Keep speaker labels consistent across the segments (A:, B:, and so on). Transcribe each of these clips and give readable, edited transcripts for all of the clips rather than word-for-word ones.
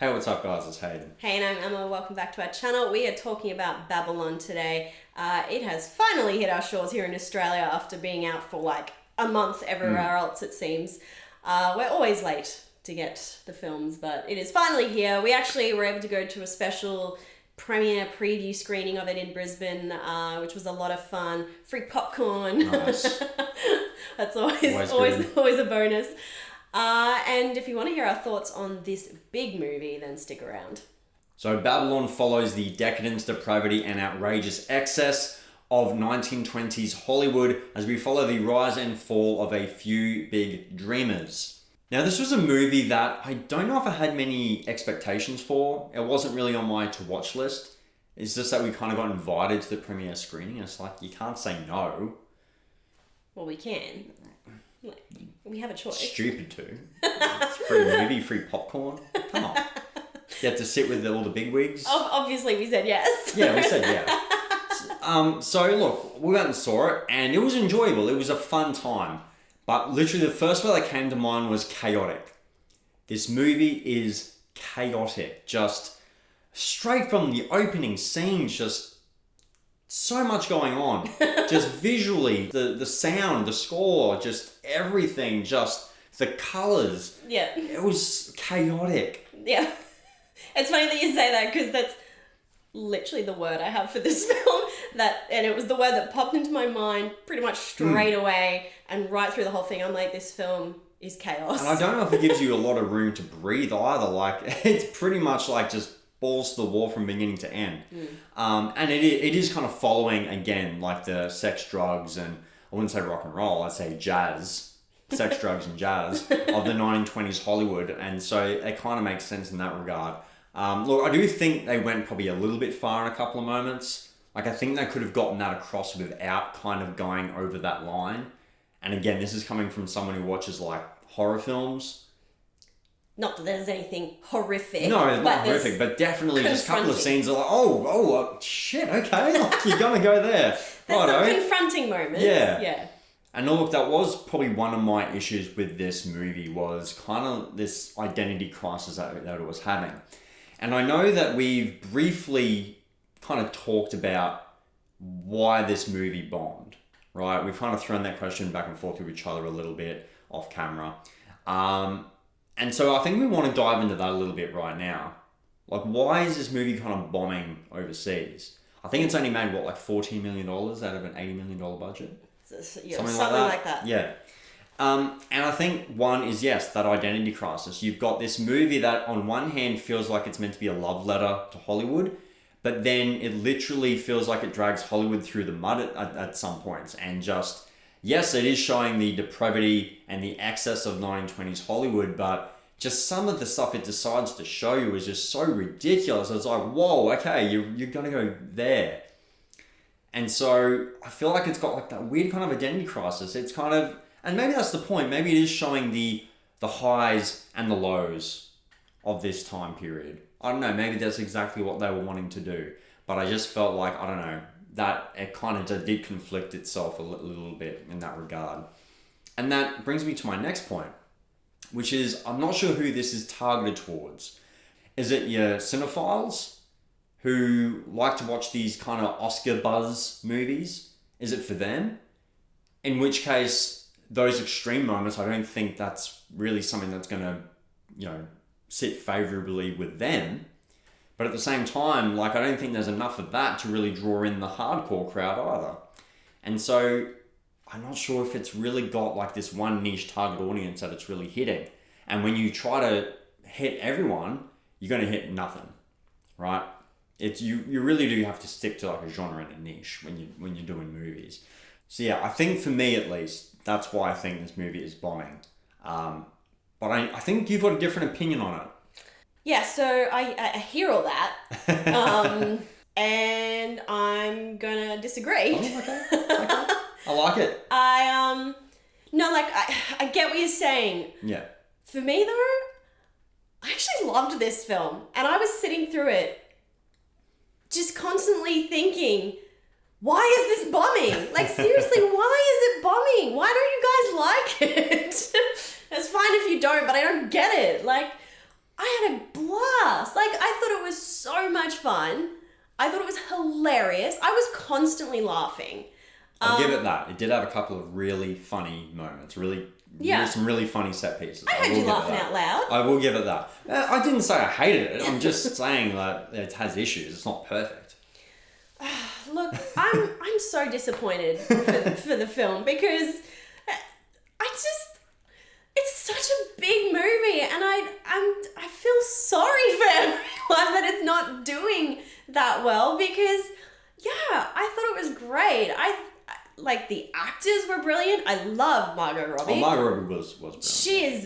A: Hey, what's up guys, it's Hayden.
B: Hey, and I'm Emma, welcome back to our channel. We are talking about Babylon today. It has finally hit our shores here in Australia after being out for like a month everywhere else, it seems. We're always late to get the films, but it is finally here. We actually were able to go to a special premiere preview screening of it in Brisbane, which was a lot of fun. Free popcorn.
A: Nice.
B: That's always a bonus. And if you want to hear our thoughts on this big movie, then stick around.
A: So Babylon follows the decadence, depravity and outrageous excess of 1920s Hollywood as we follow the rise and fall of a few big dreamers. Now this was a movie that I don't know if I had many expectations for. It wasn't really on my to watch list. It's just that we kind of got invited to the premiere screening and it's like, you can't say no.
B: Well, we can. We have a choice.
A: Stupid too. It's free movie, free popcorn. Come on. You have to sit with all the bigwigs.
B: Obviously we said yes.
A: Yeah, we said yeah. So look, we went and saw it and it was enjoyable. It was a fun time. But literally the first word that came to mind was chaotic. This movie is chaotic. Just straight from the opening scenes, just so much going on. Just visually, the sound, the score, just everything, just the colours.
B: Yeah.
A: It was chaotic.
B: Yeah. It's funny that you say that because that's literally the word I have for this film. And it was the word that popped into my mind pretty much straight away and right through the whole thing. I'm like, this film is chaos.
A: And I don't know if it gives you a lot of room to breathe either. Like, it's pretty much like just balls to the wall from beginning to end. And it is kind of following, again, like the sex, drugs, and I wouldn't say rock and roll, I'd say jazz, sex, drugs, and jazz of the 1920s Hollywood. And so it kind of makes sense in that regard. Look, I do think they went probably a little bit far in a couple of moments. Like, I think they could have gotten that across without kind of going over that line. And again, this is coming from someone who watches like horror films.
B: Not that there's anything horrific.
A: No, it's not horrific, but definitely just a couple of scenes are like, shit, okay, like, you're gonna go there.
B: There's some confronting moments. Yeah.
A: And look, that was probably one of my issues with this movie was kind of this identity crisis that it was having. And I know that we've briefly kind of talked about why this movie bombed, right? We've kind of thrown that question back and forth with each other a little bit off camera. And so I think we want to dive into that a little bit right now. Like, why is this movie kind of bombing overseas? I think it's only made, like $14 million out of an $80 million budget?
B: Something like that.
A: Yeah. And I think one is, yes, that identity crisis. You've got this movie that on one hand feels like it's meant to be a love letter to Hollywood, but then it literally feels like it drags Hollywood through the mud at some points and just... Yes, it is showing the depravity and the excess of 1920s Hollywood, but just some of the stuff it decides to show you is just so ridiculous. It's like, whoa, okay, you're going to go there. And so I feel like it's got like that weird kind of identity crisis. It's kind of, and maybe that's the point. Maybe it is showing the highs and the lows of this time period. I don't know, maybe that's exactly what they were wanting to do. But I just felt like, I don't know, that it kind of did conflict itself a little bit in that regard. And that brings me to my next point, which is I'm not sure who this is targeted towards. Is it your cinephiles who like to watch these kind of Oscar buzz movies? Is it for them? In which case, those extreme moments, I don't think that's really something that's going to, sit favorably with them. But at the same time, like, I don't think there's enough of that to really draw in the hardcore crowd either. And so I'm not sure if it's really got like this one niche target audience that it's really hitting. And when you try to hit everyone, you're going to hit nothing, right? It's you really do have to stick to like a genre and a niche when you're doing movies. So yeah, I think for me at least, that's why I think this movie is bombing. But I think you've got a different opinion on it.
B: Yeah, so I hear all that, and I'm gonna disagree.
A: Oh, okay. I like it.
B: I get what you're saying.
A: Yeah.
B: For me though, I actually loved this film, and I was sitting through it, just constantly thinking, why is this bombing? Like, seriously, why is it bombing? Why don't you guys like it? It's fine if you don't, but I don't get it. Like, I had a blast. constantly laughing.
A: I'll give it that. It did have a couple of really funny moments. Some really funny set pieces.
B: I heard you laughing out loud.
A: I will give it that. I didn't say I hated it. I'm just saying that it has issues. It's not perfect.
B: Look, I'm so disappointed for the film because it's such a big movie, and I feel sorry for everyone that it's not doing that well because I thought it was great. Like the actors were brilliant. I love Margot Robbie.
A: Oh, Margot Robbie was brilliant.
B: She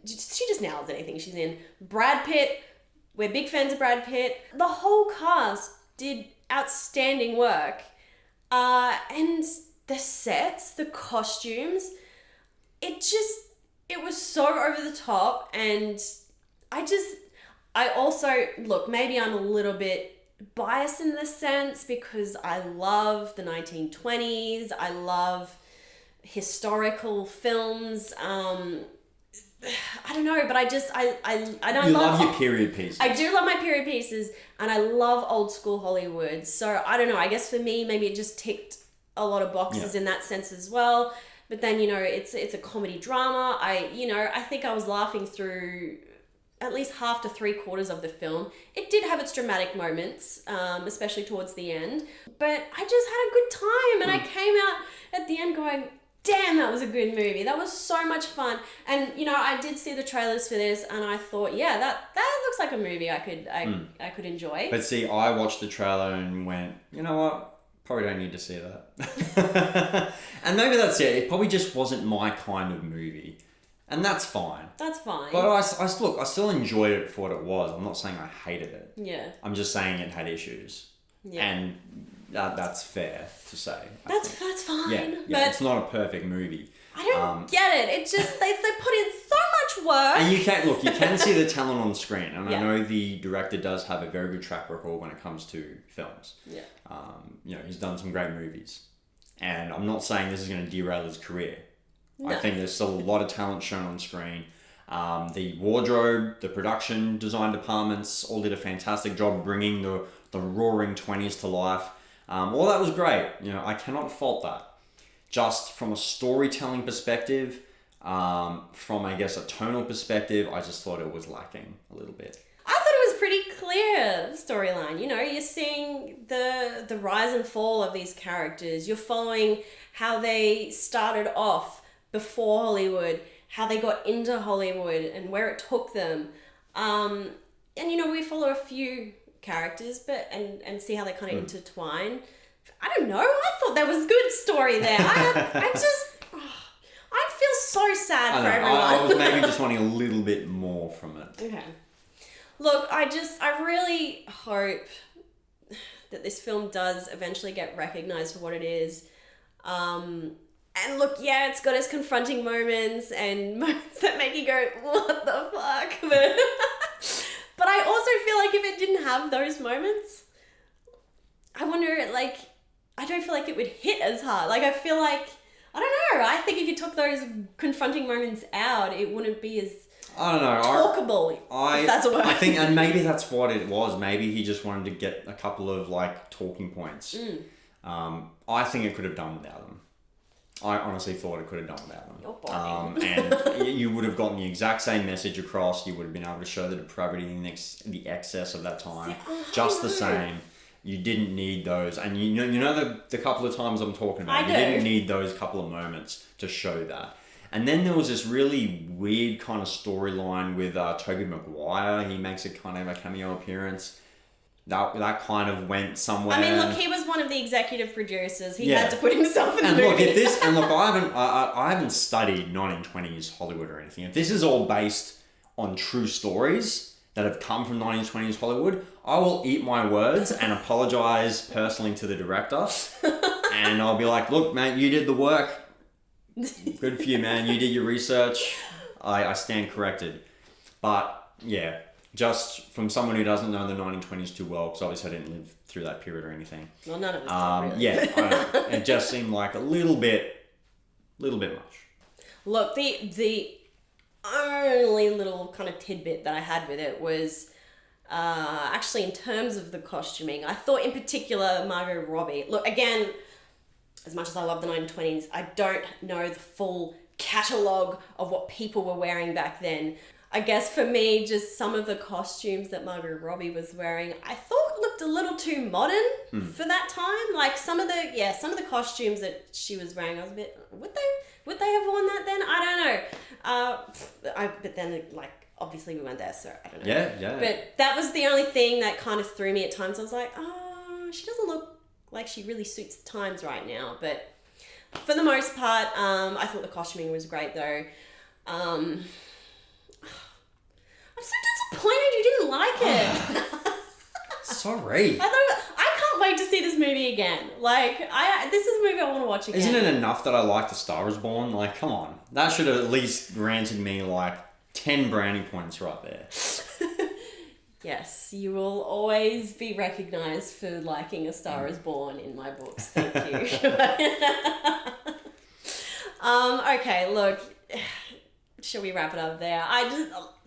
B: just nails anything she's in. Brad Pitt, we're big fans of Brad Pitt. The whole cast did outstanding work. And the sets, the costumes, it was so over the top, and I also, look, maybe I'm a little bit biased in this sense because I love the 1920s. I love historical films. I don't know, but I don't
A: You love your period pieces.
B: I do love my period pieces, and I love old school Hollywood. So I don't know, I guess for me, maybe it just ticked a lot of boxes in that sense as well. But then, it's a comedy drama. I think I was laughing through at least half to 3/4 of the film. It did have its dramatic moments, especially towards the end. But I just had a good time, and I came out at the end going, damn, that was a good movie. That was so much fun. And, I did see the trailers for this, and I thought, that looks like a movie I could enjoy.
A: But see, I watched the trailer and went, you know what? Probably don't need to see that. And maybe that's it. It probably just wasn't my kind of movie. And that's fine.
B: That's fine.
A: But I still enjoyed it for what it was. I'm not saying I hated it.
B: Yeah.
A: I'm just saying it had issues. Yeah. And that's fair to say.
B: That's fine.
A: Yeah,
B: but
A: it's not a perfect movie.
B: I don't get it. It just, they put in so much work.
A: And you can see the talent on the screen. And I know the director does have a very good track record when it comes to films.
B: Yeah.
A: He's done some great movies. And I'm not saying this is going to derail his career. No. I think there's still a lot of talent shown on screen. The wardrobe, the production design departments all did a fantastic job bringing the roaring 20s to life. All that was great. I cannot fault that. Just from a storytelling perspective, from, I guess, a tonal perspective, I just thought it was lacking a little bit.
B: I thought it was pretty clear, the storyline. You're seeing the rise and fall of these characters. You're following how they started off before Hollywood, how they got into Hollywood, and where it took them. And we follow a few characters, and see how they kind of intertwine. I don't know. I thought there was good story there. I feel so sad for everyone.
A: I was maybe just wanting a little bit more from it.
B: Okay. Look, I really hope that this film does eventually get recognized for what it is. And look, it's got its confronting moments and moments that make you go, what the fuck? But I also feel like if it didn't have those moments, I wonder, I don't feel like it would hit as hard. I feel like, I don't know, I think if you took those confronting moments out, it wouldn't be as
A: I don't know.
B: Talkable, if that's a word.
A: I think, and maybe that's what it was. Maybe he just wanted to get a couple of talking points. I think it could have done without them. I honestly thought it could have done without them.
B: You're boring.
A: And you would have gotten the exact same message across. You would have been able to show the depravity and the excess of that time, just the same. You didn't need those, and you know the couple of times I'm talking about. You didn't need those couple of moments to show that. And then there was this really weird kind of storyline with Tobey Maguire. He makes a kind of a cameo appearance. That kind of went somewhere.
B: I mean, look, he was one of the executive producers. He had to put himself in the movie.
A: Look, I haven't studied 1920s Hollywood or anything. If this is all based on true stories that have come from 1920s Hollywood, I will eat my words and apologize personally to the director. And I'll be like, look, man, you did the work. Good for you, man. You did your research. I stand corrected. But, yeah, just from someone who doesn't know the 1920s too well, because obviously I didn't live through that period or anything.
B: Well, none of us did, really.
A: Yeah, I don't know. It just seemed like a little bit much.
B: Look, the only little kind of tidbit that I had with it was Actually, in terms of the costuming, I thought in particular Margot Robbie. Look, again, as much as I love the 1920s, I don't know the full catalogue of what people were wearing back then. I guess for me, just some of the costumes that Margot Robbie was wearing, I thought looked a little too modern for that time. Like some of the costumes that she was wearing, I was a bit, would they have worn that then? I don't know. But then like obviously we weren't there, so I don't know.
A: Yeah.
B: But that was the only thing that kind of threw me at times. I was like, oh, she doesn't look like she really suits the times right now. But for the most part, I thought the costuming was great though. I'm so disappointed you didn't like it.
A: Sorry.
B: I can't wait to see this movie again. Like, this is a movie I want to watch again.
A: Isn't it enough that I like The Star Is Born? Like, come on. That should have at least granted me, like, 10 brownie points right there.
B: Yes, you will always be recognised for liking A Star Is Born in my books. Thank you. Okay, look. Shall we wrap it up there?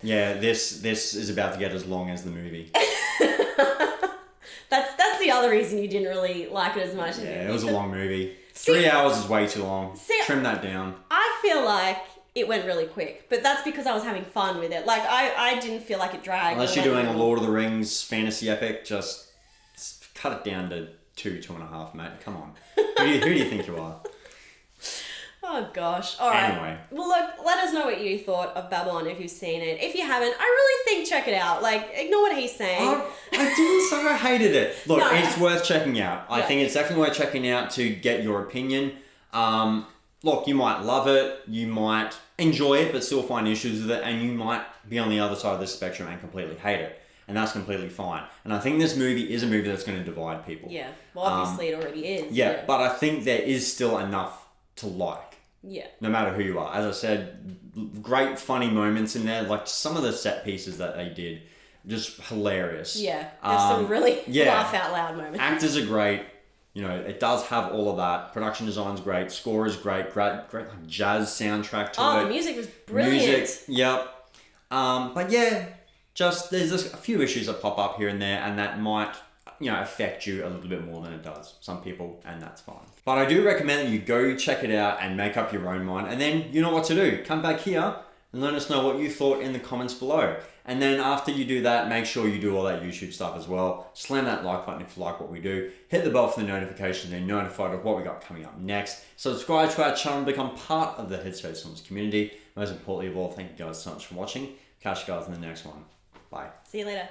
A: Yeah, this is about to get as long as the movie.
B: That's the other reason you didn't really like it as much.
A: Yeah, it was a long movie. 3 hours is way too long. Trim that down.
B: I feel like it went really quick, but that's because I was having fun with it. Like, I didn't feel like it dragged.
A: Unless you're doing a Lord of the Rings fantasy epic, just cut it down to 2.5, mate. Come on. Who do you think you are?
B: Oh gosh. All right.
A: Anyway.
B: Well, look, let us know what you thought of Babylon if you've seen it. If you haven't, I really think check it out. Like, ignore what he's saying.
A: I didn't say I hated it. Look,
B: No.
A: it's worth checking out. I think it's definitely worth checking out to get your opinion. Look, you might love it, you might enjoy it, but still find issues with it, and you might be on the other side of the spectrum and completely hate it. And that's completely fine. And I think this movie is a movie that's going to divide people.
B: Yeah. Well, obviously it already is.
A: Yeah, but I think there is still enough to like.
B: Yeah.
A: No matter who you are. As I said, great funny moments in there. Like some of the set pieces that they did, just hilarious.
B: Yeah. There's some really laugh out loud moments.
A: Actors are great. You know, it does have all of that. Production design's great. Score is great. Great like jazz soundtrack to it.
B: Oh, the music was brilliant.
A: Yep. But yeah, just there's a few issues that pop up here and there, and that might, affect you a little bit more than it does some people, and that's fine. But I do recommend that you go check it out and make up your own mind, and then you know what to do. Come back here and let us know what you thought in the comments below. And then after you do that, make sure you do all that YouTube stuff as well. Slam that like button if you like what we do. Hit the bell for the notifications and you're notified of what we got coming up next. Subscribe to our channel and become part of the Headspace Films community. Most importantly of all, thank you guys so much for watching. Catch you guys in the next one. Bye.
B: See you later.